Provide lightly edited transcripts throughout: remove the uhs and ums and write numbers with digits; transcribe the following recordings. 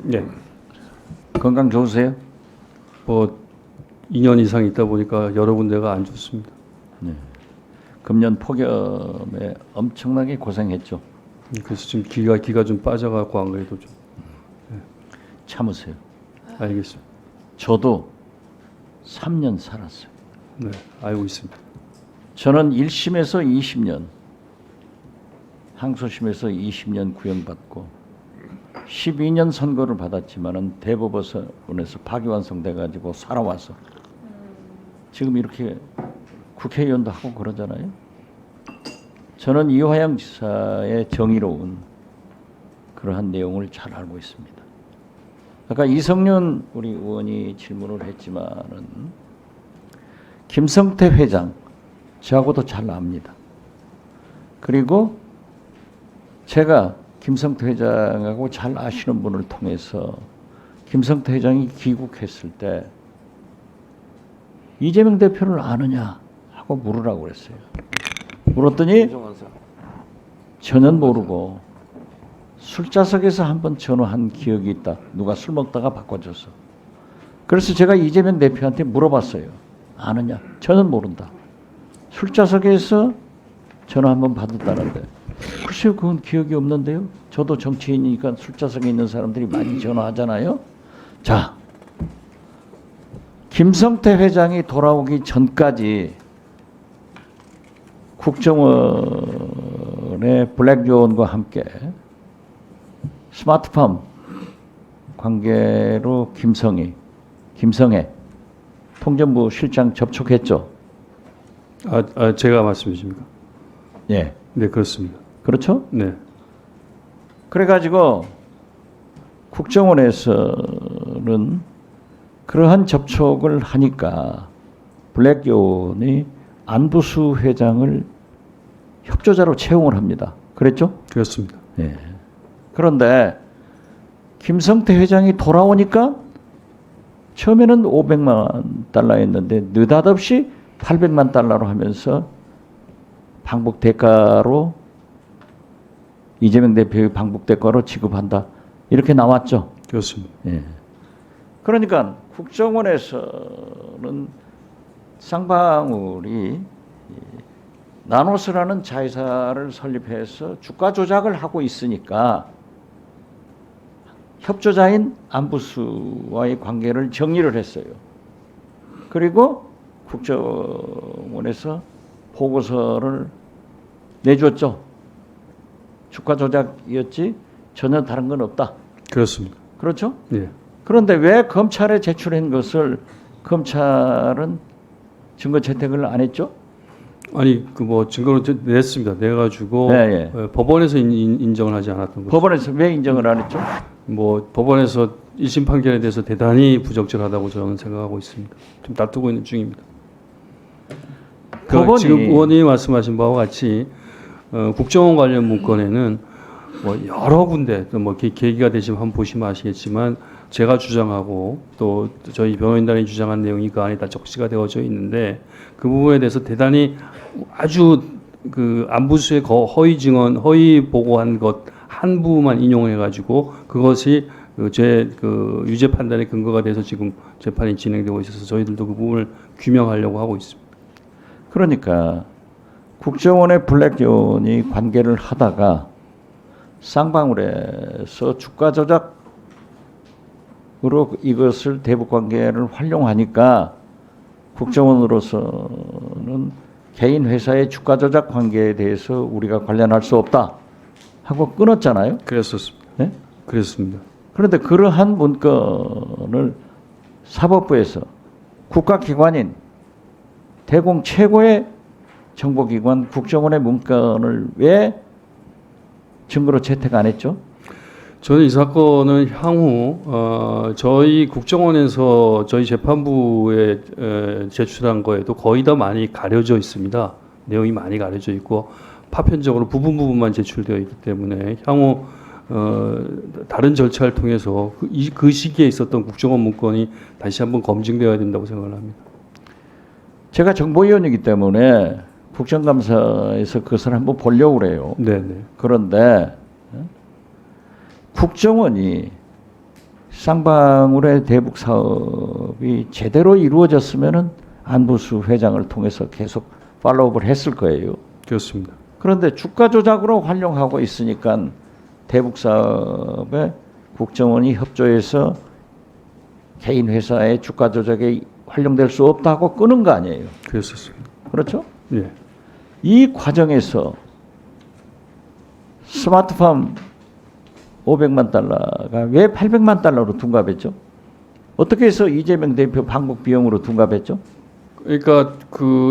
네. 건강 좋으세요? 뭐 2년 이상 있다 보니까 여러 군데가 안 좋습니다. 네. 금년 폭염에 엄청나게 고생했죠. 그래서 지금 기가 좀 빠져갖고 안 그래도 좀 참으세요. 알겠습니다. 저도 3년 살았어요. 네, 알고 있습니다. 저는 1심에서 20년, 항소심에서 20년 구형받고 12년 선고를 받았지만은 대법원에서 파기환송돼 가지고 살아와서 지금 이렇게 국회의원도 하고 그러잖아요. 저는 이화영 지사의 정의로운 그러한 내용을 잘 알고 있습니다. 아까 이성윤 우리 의원이 질문을 했지만은 김성태 회장 저하고도 잘 압니다. 그리고 제가 김성태 회장하고 잘 아시는 분을 통해서 김성태 회장이 귀국했을 때 이재명 대표를 아느냐 하고 물으라고 그랬어요. 물었더니 전혀 모르고 술자석에서 한번 전화한 기억이 있다. 누가 술 먹다가 바꿔줘서. 그래서 제가 이재명 대표한테 물어봤어요. 아느냐? 전혀 모른다. 술자석에서 전화 한번 받았다는데 글쎄요, 그건 기억이 없는데요. 저도 정치인이니까 술자석에 있는 사람들이 많이 전화하잖아요. 자, 김성태 회장이 돌아오기 전까지 국정원의 블랙존과 함께 스마트팜 관계로 김성애 통전부 실장 접촉했죠. 제가 말씀해 주십니까? 예, 네, 그렇습니다. 그렇죠? 네, 그래가지고 국정원에서는 그러한 접촉을 하니까 블랙존이 안부수 회장을 협조자로 채용을 합니다. 그랬죠? 그렇습니다. 예. 그런데 김성태 회장이 돌아오니까 처음에는 500만 달러였는데 느닷없이 800만 달러로 하면서 방북 대가로 이재명 대표의 방북 대가로 지급한다. 이렇게 나왔죠. 그렇습니다. 예. 그러니까 국정원에서는 쌍방울이 나노스라는 자회사를 설립해서 주가 조작을 하고 있으니까 협조자인 안부수와의 관계를 정리를 했어요. 그리고 국정원에서 보고서를 내줬죠. 주가 조작이었지 전혀 다른 건 없다. 그렇습니다. 그렇죠? 네. 그런데 왜 검찰에 제출한 것을 검찰은 증거 채택을 안 했죠? 아니 그 뭐 증거를 냈습니다. 내가지고 네, 예. 법원에서 인정을 하지 않았던 거죠. 법원에서 왜 인정을 안 했죠? 뭐 법원에서 1심 판결에 대해서 대단히 부적절하다고 저는 생각하고 있습니다. 좀 다투고 있는 중입니다. 법원이 지금 의원님이 말씀하신 바와 같이 국정원 관련 문건에는 뭐 여러 군데 또 뭐 계기가 되시면 한번 보시면 아시겠지만 제가 주장하고 또 저희 변호인단이 주장한 내용이 그 안에 다 적시가 되어져 있는데 그 부분에 대해서 대단히 아주 그 안부수의 허위 증언, 허위 보고한 것 한 부분만 인용을 해가지고 그것이 제 유죄 판단의 근거가 돼서 지금 재판이 진행되고 있어서 저희들도 그 부분을 규명하려고 하고 있습니다. 그러니까 국정원의 블랙존이 관계를 하다가 쌍방울에서 주가 조작으로 이것을 대북 관계를 활용하니까 국정원으로서는 개인 회사의 주가 조작 관계에 대해서 우리가 관련할 수 없다 하고 끊었잖아요. 그랬었습니다. 네? 그랬습니다. 그런데 그러한 문건을 사법부에서 국가기관인 대공 최고의 정보기관 국정원의 문건을 왜 증거로 채택 안 했죠? 저는 이 사건은 향후 저희 국정원에서 저희 재판부에 제출한 거에도 거의 다 많이 가려져 있습니다. 내용이 많이 가려져 있고 파편적으로 부분만 제출되어 있기 때문에 향후 다른 절차를 통해서 그 시기에 있었던 국정원 문건이 다시 한번 검증되어야 된다고 생각을 합니다. 제가 정보위원이기 때문에 국정감사에서 그것을 한번 보려고 그래요. 네네. 그런데 국정원이 쌍방울의 대북 사업이 제대로 이루어졌으면은 안부수 회장을 통해서 계속 팔로우업을 했을 거예요. 그렇습니다. 그런데 주가 조작으로 활용하고 있으니까 대북 사업에 국정원이 협조해서 개인 회사의 주가 조작에 활용될 수 없다고 끊은 거 아니에요. 그랬었습니다. 그렇죠? 예. 이 과정에서 스마트팜 500만 달러가 왜 800만 달러로 둔갑했죠? 어떻게 해서 이재명 대표 방북 비용으로 둔갑했죠? 그러니까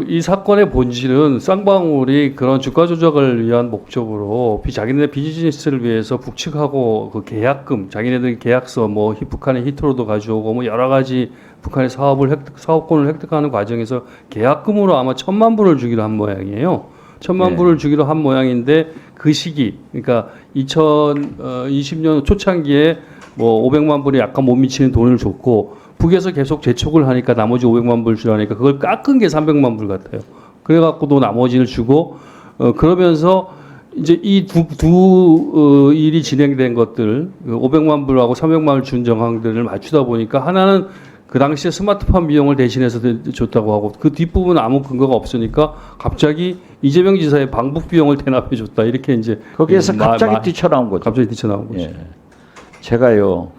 이 사건의 본질은 쌍방울이 그런 주가 조작을 위한 목적으로 자기네 비즈니스를 위해서 북측하고 그 계약금, 자기네들 계약서 뭐 북한의 히트로도 가져오고 뭐 여러 가지 북한의 사업권을 획득하는 과정에서 계약금으로 아마 1,000만 불을 주기로 한 모양이에요. 1,000만 네. 불을 주기로 한 모양인데 그 시기, 그러니까 2020년 초창기에 뭐 500만 불이 약간 못 미치는 돈을 줬고 북에서 계속 재촉을 하니까 나머지 500만 불 주라니까 그걸 깎은 게 300만 불 같아요. 그래갖고도 나머지를 주고 그러면서 이제 이 두 일이 진행된 것들 500만 불하고 300만 불 준 정황들을 맞추다 보니까 하나는 그 당시에 스마트팜 비용을 대신해서 줬다고 하고 그 뒷부분은 아무 근거가 없으니까 갑자기 이재명 지사의 방북 비용을 대납해 줬다 이렇게 이제 거기에서 갑자기 뛰쳐나온 거죠. 갑자기 뛰쳐나온 거죠. 예. 제가요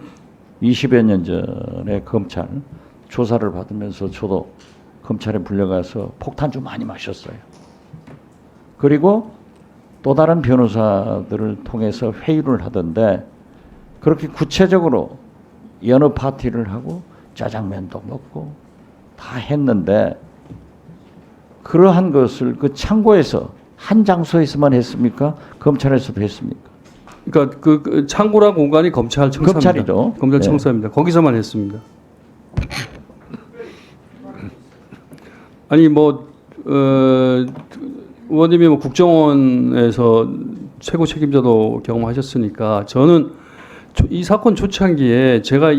20여 년 전에 검찰 조사를 받으면서 저도 검찰에 불려가서 폭탄주 많이 마셨어요. 그리고 또 다른 변호사들을 통해서 회의를 하던데 그렇게 구체적으로 여느 파티를 하고 짜장면도 먹고 다 했는데 그러한 것을 그 창고에서 한 장소에서만 했습니까? 검찰에서도 했습니까? 그러니까 그 창고라 공간이 검찰 청사입니다. 검찰이죠. 검찰 네. 청사입니다. 거기서만 했습니다. 아니 뭐 의원님이 뭐 국정원에서 최고 책임자도 경험하셨으니까 저는 이 사건 초창기에 제가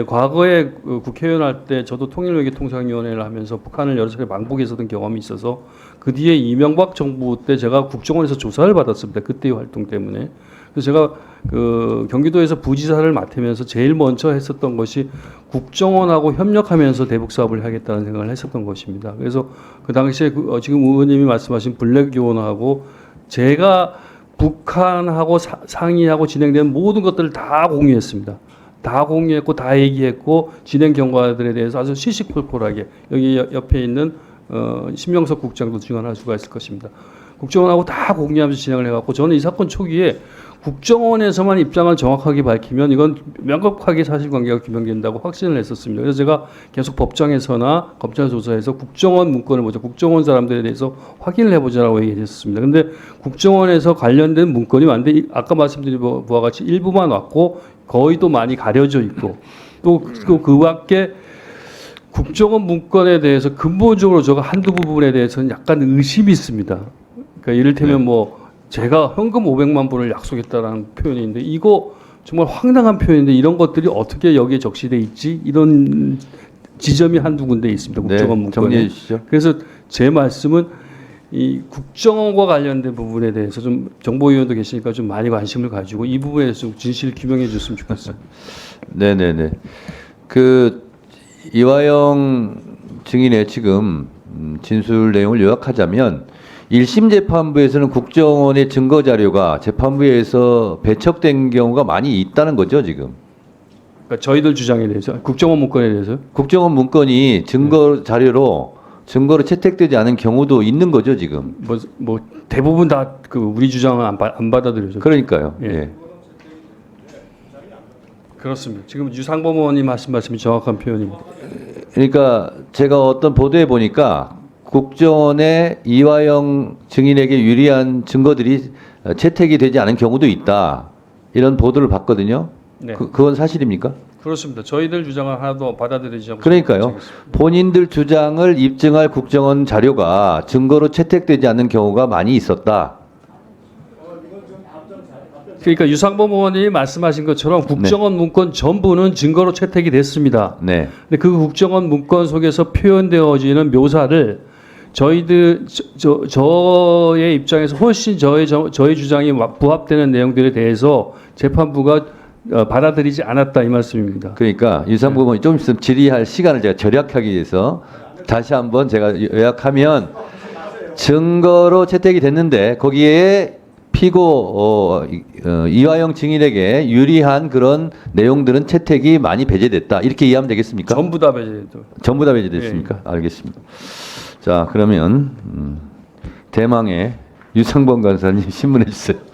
과거에 국회의원 할 때 저도 통일외교통상위원회를 하면서 북한을 여러 차례 방북했었던 경험이 있어서 그 뒤에 이명박 정부 때 제가 국정원에서 조사를 받았습니다. 그때의 활동 때문에. 그래서 제가 그 경기도에서 부지사를 맡으면서 제일 먼저 했었던 것이 국정원하고 협력하면서 대북 사업을 하겠다는 생각을 했었던 것입니다. 그래서 그 당시에 지금 의원님이 말씀하신 블랙요원하고 제가 북한하고 상의하고 진행된 모든 것들을 다 공유했습니다. 다 공유했고 다 얘기했고 진행 경과들에 대해서 아주 시시콜콜하게 여기 옆에 있는 신명석 국장도 증언할 수가 있을 것입니다. 국정원하고 다 공유하면서 진행을 해갖고 저는 이 사건 초기에 국정원에서만 입장을 정확하게 밝히면 이건 명확하게 사실관계가 규명된다고 확신을 했었습니다. 그래서 제가 계속 법정에서나 검찰 조사에서 국정원 문건을 보자, 국정원 사람들에 대해서 확인을 해보자라고 얘기했었습니다. 근데 국정원에서 관련된 문건이 많은데 아까 말씀드린 바와 같이 일부만 왔고 거의 또 많이 가려져 있고 또 그 밖에 국정원 문건에 대해서 근본적으로 제가 한두 부분에 대해서는 약간 의심이 있습니다. 그러니까 이를테면 뭐 제가 현금 500만 불을 약속했다라는 표현이 있는데 이거 정말 황당한 표현인데 이런 것들이 어떻게 여기에 적시돼 있지? 이런 지점이 한두 군데 있습니다. 국정원 문건에. 정리해 주시죠. 그래서 제 말씀은 이 국정원과 관련된 부분에 대해서 좀 정보위원도 계시니까 좀 많이 관심을 가지고 이 부분에 대해서 좀 진실을 규명해 줬으면 좋겠어요. 네네네. 그 이화영 증인의 지금 진술 내용을 요약하자면 1심 재판부에서는 국정원의 증거 자료가 재판부에서 배척된 경우가 많이 있다는 거죠, 지금. 그러니까 저희들 주장에 대해서 국정원 문건에 대해서 국정원 문건이 증거 자료로 증거로 채택되지 않은 경우도 있는 거죠, 지금. 뭐 대부분 다 그 우리 주장은 안 받아들여져. 그러니까요. 예. 예. 그렇습니다. 지금 유상범 의원님 하신 말씀이 정확한 표현입니다. 그러니까 제가 어떤 보도에 보니까 국정원의 이화영 증인에게 유리한 증거들이 채택이 되지 않은 경우도 있다. 이런 보도를 봤거든요. 네. 그건 사실입니까? 그렇습니다. 저희들 주장을 하나도 받아들이지 않고 그러니까요. 본인들 주장을 입증할 국정원 자료가 증거로 채택되지 않는 경우가 많이 있었다. 그러니까 유상범 의원님이 말씀하신 것처럼 국정원 문건 전부는 증거로 채택이 됐습니다. 네. 근데 그 국정원 문건 속에서 표현되어지는 묘사를 저희들 저의 입장에서 훨씬 저희 주장이 부합되는 내용들에 대해서 재판부가 받아들이지 않았다 이 말씀입니다. 그러니까 유상범 의원이 좀 있으면 질의할 시간을 제가 절약하기 위해서 다시 한번 제가 요약하면 증거로 채택이 됐는데 거기에 피고 이화영 증인에게 유리한 그런 내용들은 채택이 많이 배제됐다 이렇게 이해하면 되겠습니까? 전부 다 배제됐죠. 전부 다 배제됐습니까? 알겠습니다. 자 그러면 대망의 유상범 간사님 신문해 주세요.